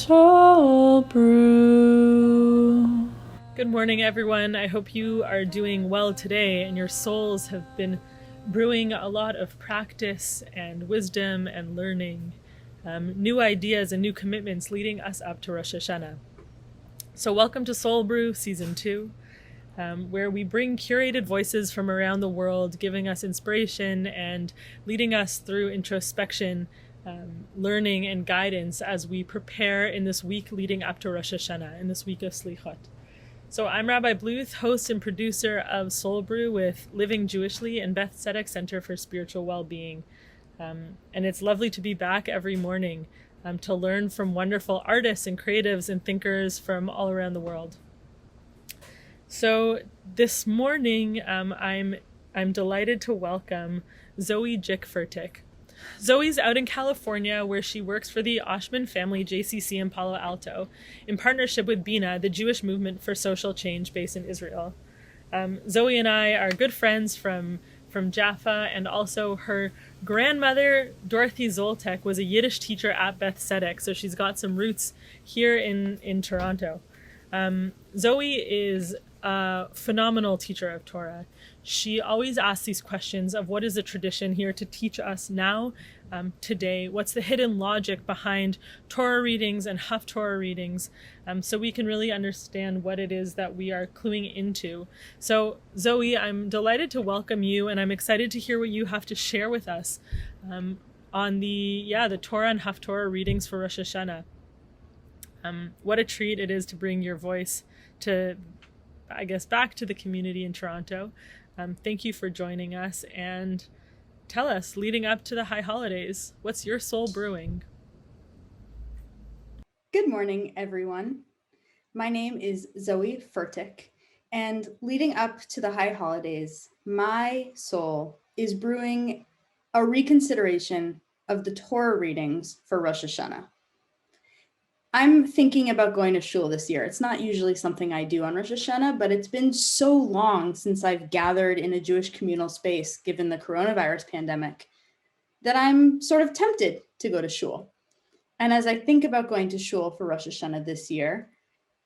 Soul Brew. Good morning, everyone. I hope you are doing well today and your souls have been brewing a lot of practice and wisdom and learning, new ideas and new commitments leading us up to Rosh Hashanah. So welcome to Soul Brew Season 2, where we bring curated voices from around the world, giving us inspiration and leading us through introspection, learning and guidance as we prepare in this week leading up to Rosh Hashanah, in this week of Slichot. So I'm Rabbi Bluth, host and producer of Soul Brew with Living Jewishly and Beth Tzedek Center for Spiritual Well-Being. And it's lovely to be back every morning to learn from wonderful artists and creatives and thinkers from all around the world. So this morning, I'm delighted to welcome Zoe Jick Fertik. Zoe's out in California, where she works for the Oshman Family JCC in Palo Alto, in partnership with BINA, the Jewish Movement for Social Change based in Israel. Zoe and I are good friends from Jaffa, and also her grandmother, Dorothy Zoltek, was a Yiddish teacher at Beth Tzedek, so she's got some roots here in Toronto. Zoe is a phenomenal teacher of Torah. She always asks these questions of what is the tradition here to teach us now, today? What's the hidden logic behind Torah readings and haftorah readings, so we can really understand what it is that we are cluing into. So Zoe, I'm delighted to welcome you, and I'm excited to hear what you have to share with us on the Torah and haftorah readings for Rosh Hashanah. What a treat it is to bring your voice to, I guess, back to the community in Toronto. Thank you for joining us, and tell us, leading up to the high holidays, what's your soul brewing? Good morning, everyone. My name is Zoe Fertik, and leading up to the high holidays, my soul is brewing a reconsideration of the Torah readings for Rosh Hashanah. I'm thinking about going to Shul this year. It's not usually something I do on Rosh Hashanah, but it's been so long since I've gathered in a Jewish communal space, given the coronavirus pandemic, that I'm sort of tempted to go to Shul. And as I think about going to Shul for Rosh Hashanah this year,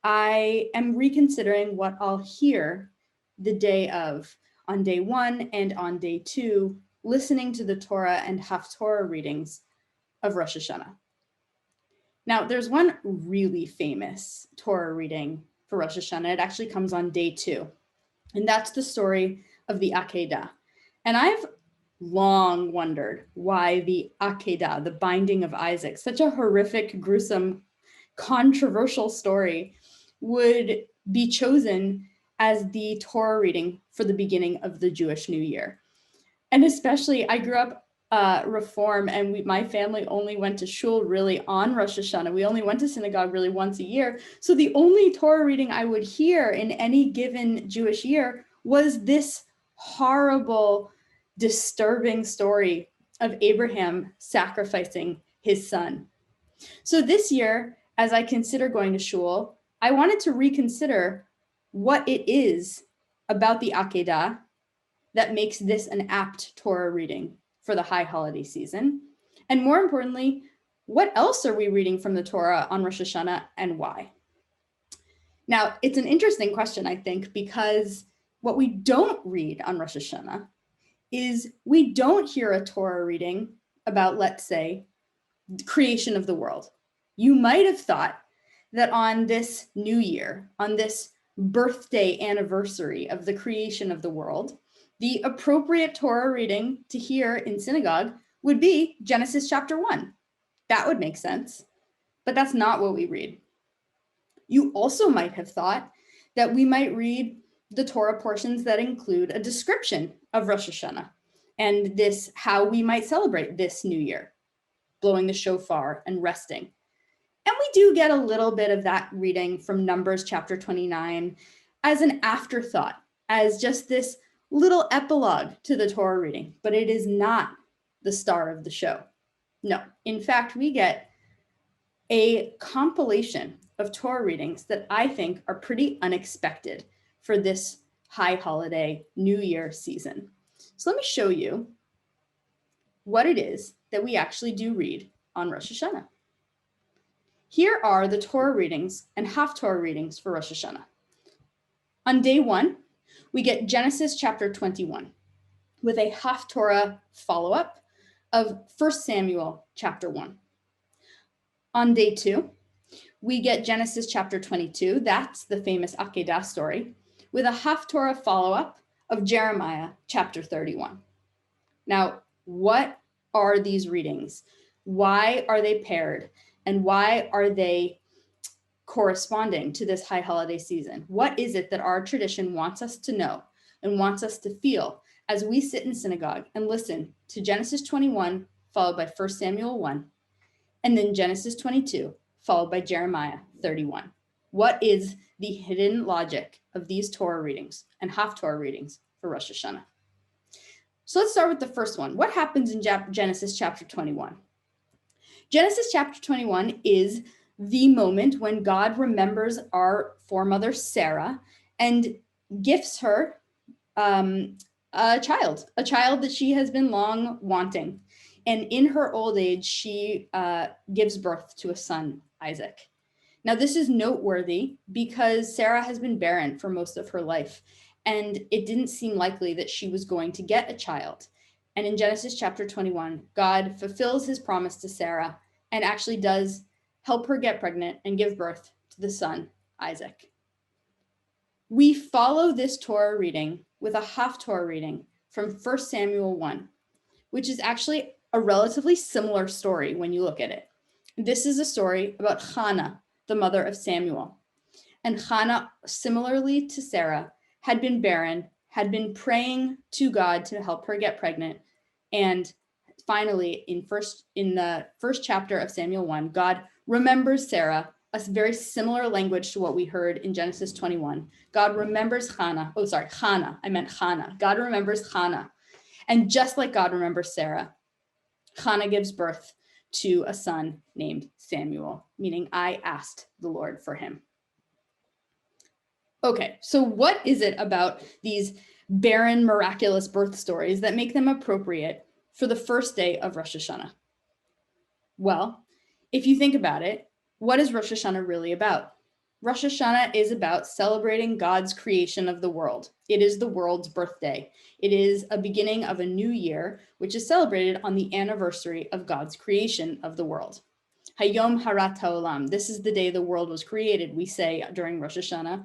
I am reconsidering what I'll hear the day of, on day 1 and on day 2, listening to the Torah and haftorah readings of Rosh Hashanah. Now, there's one really famous Torah reading for Rosh Hashanah. It actually comes on day 2, and that's the story of the Akedah. And I've long wondered why the Akedah, the binding of Isaac, such a horrific, gruesome, controversial story, would be chosen as the Torah reading for the beginning of the Jewish New Year. And especially, I grew up Reform, and my family only went to Shul really on Rosh Hashanah. We only went to synagogue really once a year. So the only Torah reading I would hear in any given Jewish year was this horrible, disturbing story of Abraham sacrificing his son. So this year, as I consider going to Shul, I wanted to reconsider what it is about the Akedah that makes this an apt Torah reading for the high holiday season. And more importantly, what else are we reading from the Torah on Rosh Hashanah and why? Now, it's an interesting question, I think, because what we don't read on Rosh Hashanah is we don't hear a Torah reading about, let's say, the creation of the world. You might have thought that on this new year, on this birthday anniversary of the creation of the world, the appropriate Torah reading to hear in synagogue would be Genesis chapter 1. That would make sense, but that's not what we read. You also might have thought that we might read the Torah portions that include a description of Rosh Hashanah and this, how we might celebrate this new year, blowing the shofar and resting. And we do get a little bit of that reading from Numbers chapter 29 as an afterthought, as just this little epilogue to the Torah reading, but it is not the star of the show. No, in fact, we get a compilation of Torah readings that I think are pretty unexpected for this high holiday New Year season. So let me show you what it is that we actually do read on Rosh Hashanah. Here are the Torah readings and haftorah readings for Rosh Hashanah. On day 1, we get Genesis chapter 21 with a haftorah follow-up of 1 Samuel chapter 1. On day 2, we get Genesis chapter 22, that's the famous Akedah story, with a haftorah follow-up of Jeremiah chapter 31. Now, what are these readings? Why are they paired? And why are they corresponding to this high holiday season? What is it that our tradition wants us to know and wants us to feel as we sit in synagogue and listen to Genesis 21, followed by 1 Samuel 1, and then Genesis 22, followed by Jeremiah 31? What is the hidden logic of these Torah readings and haftorah readings for Rosh Hashanah? So let's start with the first one. What happens in Genesis chapter 21? Genesis chapter 21 is the moment when God remembers our foremother Sarah and gifts her a child that she has been long wanting. And in her old age, she gives birth to a son, Isaac. Now, this is noteworthy because Sarah has been barren for most of her life, and it didn't seem likely that she was going to get a child. And in Genesis chapter 21, God fulfills his promise to Sarah and actually does help her get pregnant and give birth to the son, Isaac. We follow this Torah reading with a haftorah reading from 1 Samuel 1, which is actually a relatively similar story when you look at it. This is a story about Hannah, the mother of Samuel. And Hannah, similarly to Sarah, had been barren, had been praying to God to help her get pregnant. And finally, in the first chapter of Samuel 1, God remembers Sarah, a very similar language to what we heard in Genesis 21. God remembers Hannah. God remembers Hannah. And just like God remembers Sarah, Hannah gives birth to a son named Samuel, meaning I asked the Lord for him. Okay, so what is it about these barren, miraculous birth stories that make them appropriate for the first day of Rosh Hashanah? Well, if you think about it, what is Rosh Hashanah really about? Rosh Hashanah is about celebrating God's creation of the world. It is the world's birthday. It is a beginning of a new year, which is celebrated on the anniversary of God's creation of the world. Hayom Harat Haolam. This is the day the world was created, we say during Rosh Hashanah.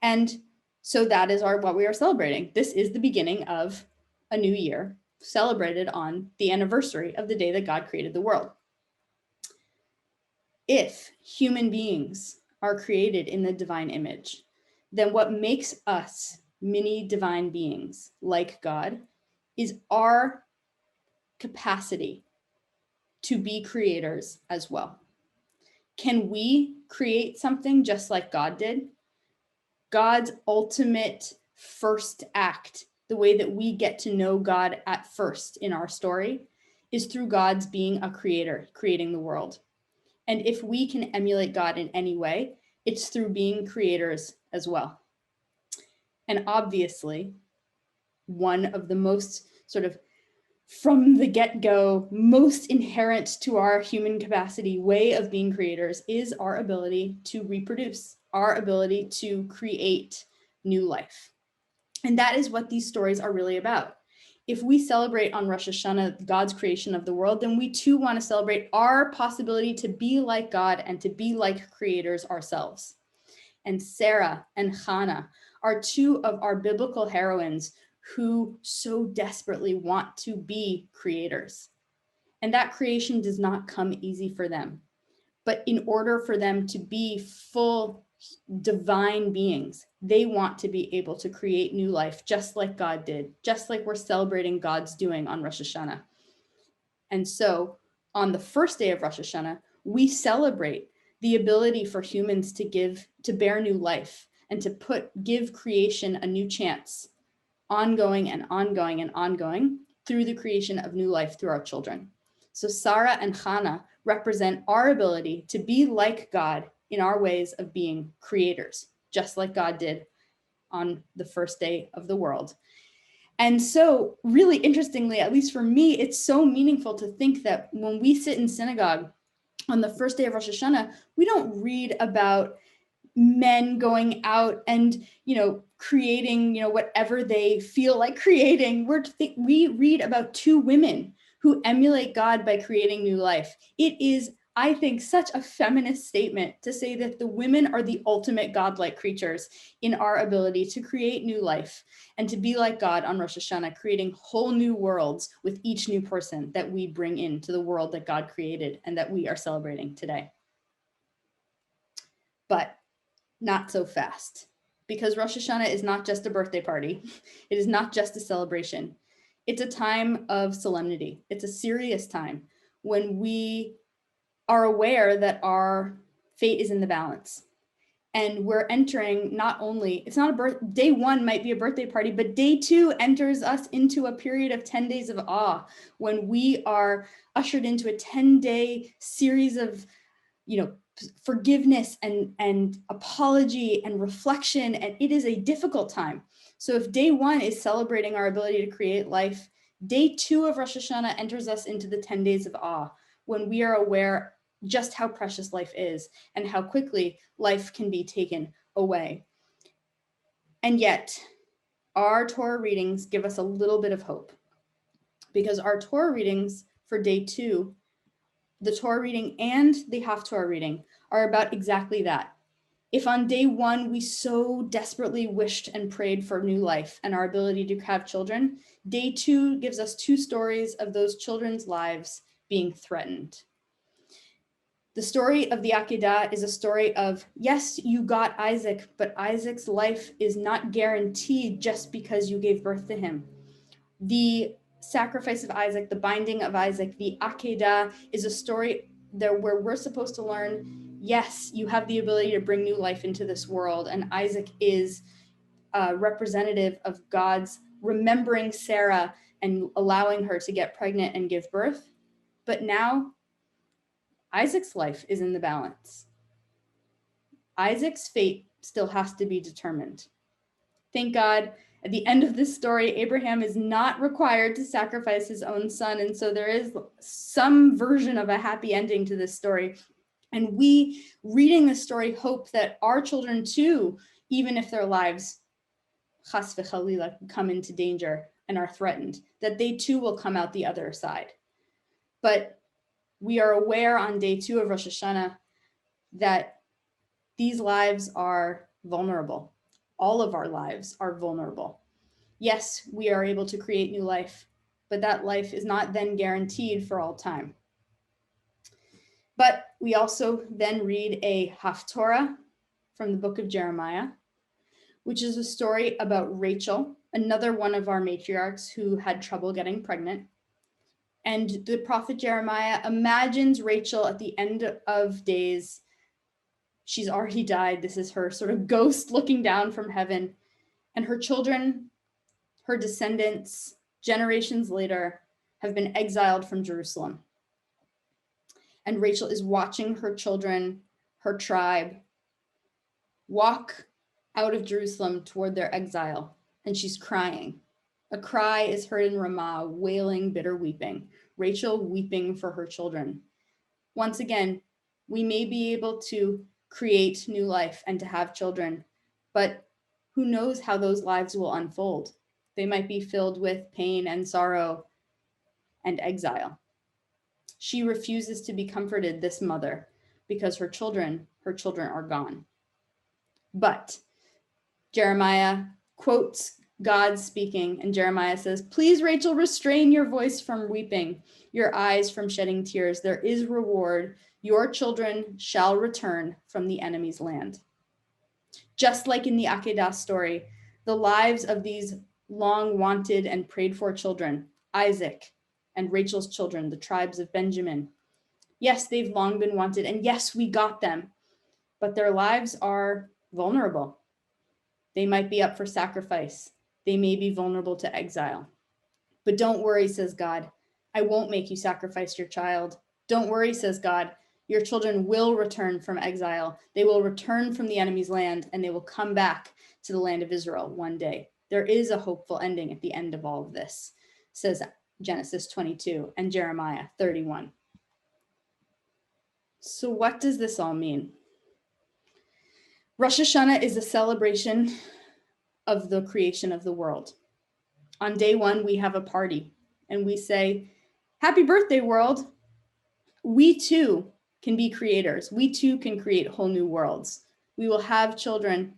And so that is what we are celebrating. This is the beginning of a new year, celebrated on the anniversary of the day that God created the world. If human beings are created in the divine image, then what makes us mini divine beings like God is our capacity to be creators as well. Can we create something just like God did? God's ultimate first act, the way that we get to know God at first in our story, is through God's being a creator, creating the world. And if we can emulate God in any way, it's through being creators as well. And obviously, one of the most sort of from the get-go, most inherent to our human capacity way of being creators is our ability to reproduce, our ability to create new life. And that is what these stories are really about. If we celebrate on Rosh Hashanah God's creation of the world, then we too want to celebrate our possibility to be like God and to be like creators ourselves. And Sarah and Hannah are two of our biblical heroines who so desperately want to be creators. And that creation does not come easy for them. But in order for them to be full divine beings, they want to be able to create new life just like God did, just like we're celebrating God's doing on Rosh Hashanah. And so on the first day of Rosh Hashanah, we celebrate the ability for humans to bear new life and to give creation a new chance, ongoing and ongoing and ongoing through the creation of new life through our children. So Sarah and Hannah represent our ability to be like God in our ways of being creators, just like God did on the first day of the world. And so, really interestingly, at least for me, it's so meaningful to think that when we sit in synagogue on the first day of Rosh Hashanah, we don't read about men going out and, creating, whatever they feel like creating. We read about two women who emulate God by creating new life. It is, I think, such a feminist statement to say that the women are the ultimate godlike creatures in our ability to create new life and to be like God on Rosh Hashanah, creating whole new worlds with each new person that we bring into the world that God created and that we are celebrating today. But not so fast, because Rosh Hashanah is not just a birthday party. It is not just a celebration. It's a time of solemnity. It's a serious time when we are aware that our fate is in the balance. And we're entering not only, it's not day one might be a birthday party, but day two enters us into a period of 10 days of awe when we are ushered into a 10-day series of, forgiveness and apology and reflection. And it is a difficult time. So if day one is celebrating our ability to create life, day two of Rosh Hashanah enters us into the 10 days of awe when we are aware just how precious life is and how quickly life can be taken away. And yet, our Torah readings give us a little bit of hope, because our Torah readings for day two, the Torah reading and the haftorah reading, are about exactly that. If on day one we so desperately wished and prayed for new life and our ability to have children, day two gives us two stories of those children's lives being threatened. The story of the Akedah is a story of, yes, you got Isaac, but Isaac's life is not guaranteed just because you gave birth to him. The sacrifice of Isaac, the binding of Isaac, the Akedah, is a story there where we're supposed to learn, yes, you have the ability to bring new life into this world, and Isaac is a representative of God's remembering Sarah and allowing her to get pregnant and give birth. But now Isaac's life is in the balance. Isaac's fate still has to be determined. Thank God, at the end of this story, Abraham is not required to sacrifice his own son. And so there is some version of a happy ending to this story. And we, reading this story, hope that our children too, even if their lives, chas v'chalila, come into danger and are threatened, that they too will come out the other side. But we are aware on day two of Rosh Hashanah that these lives are vulnerable. All of our lives are vulnerable. Yes, we are able to create new life, but that life is not then guaranteed for all time. But we also then read a haftorah from the book of Jeremiah, which is a story about Rachel, another one of our matriarchs who had trouble getting pregnant. And the prophet Jeremiah imagines Rachel at the end of days. She's already died. This is her sort of ghost looking down from heaven. And her children, her descendants, generations later, have been exiled from Jerusalem. And Rachel is watching her children, her tribe, walk out of Jerusalem toward their exile. And she's crying. A cry is heard in Ramah, wailing, bitter weeping. Rachel weeping for her children. Once again, we may be able to create new life and to have children, but who knows how those lives will unfold? They might be filled with pain and sorrow and exile. She refuses to be comforted, this mother, because her children are gone. But Jeremiah quotes God speaking, and Jeremiah says, "Please, Rachel, restrain your voice from weeping, your eyes from shedding tears. There is reward. Your children shall return from the enemy's land." Just like in the Akedah story, the lives of these long wanted and prayed for children, Isaac and Rachel's children, the tribes of Benjamin. Yes, they've long been wanted, and yes, we got them, but their lives are vulnerable. They might be up for sacrifice. They may be vulnerable to exile. But don't worry, says God. I won't make you sacrifice your child. Don't worry, says God. Your children will return from exile. They will return from the enemy's land, and they will come back to the land of Israel one day. There is a hopeful ending at the end of all of this, says Genesis 22 and Jeremiah 31. So what does this all mean? Rosh Hashanah is a celebration of the creation of the world. On day one, we have a party and we say, "Happy birthday, world." We too can be creators. We too can create whole new worlds. We will have children.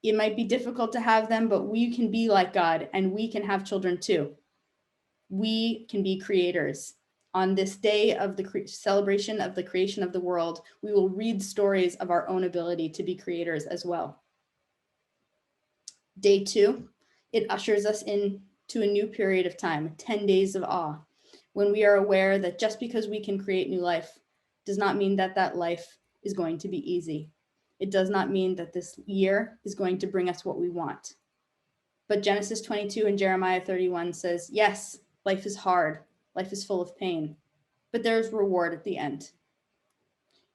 It might be difficult to have them, but we can be like God and we can have children too. We can be creators. On this day of the celebration of the creation of the world, we will read stories of our own ability to be creators as well. Day two, it ushers us into a new period of time, 10 days of awe, when we are aware that just because we can create new life does not mean that that life is going to be easy. It does not mean that this year is going to bring us what we want. But Genesis 22 and Jeremiah 31 says, yes, life is hard. Life is full of pain, but there's reward at the end.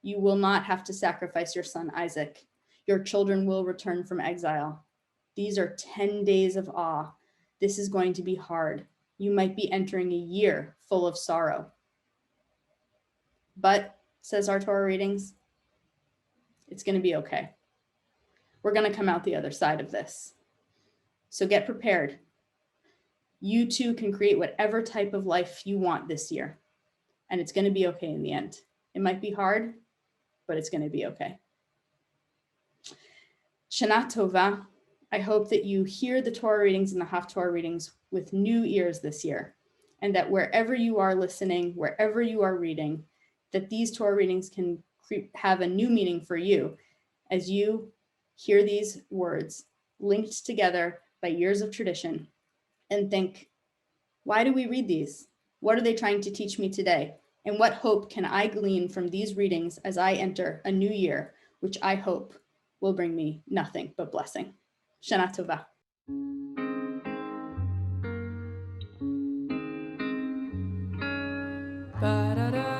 You will not have to sacrifice your son Isaac. Your children will return from exile. These are 10 days of awe. This is going to be hard. You might be entering a year full of sorrow. But, says our Torah readings, it's going to be okay. We're going to come out the other side of this. So get prepared. You too can create whatever type of life you want this year, and it's going to be okay in the end. It might be hard, but it's going to be okay. Shana Tova. I hope that you hear the Torah readings and the haftorah readings with new ears this year, and that wherever you are listening, wherever you are reading, that these Torah readings can have a new meaning for you as you hear these words linked together by years of tradition and think, why do we read these? What are they trying to teach me today? And what hope can I glean from these readings as I enter a new year, which I hope will bring me nothing but blessing. Shana Tova. Ba da da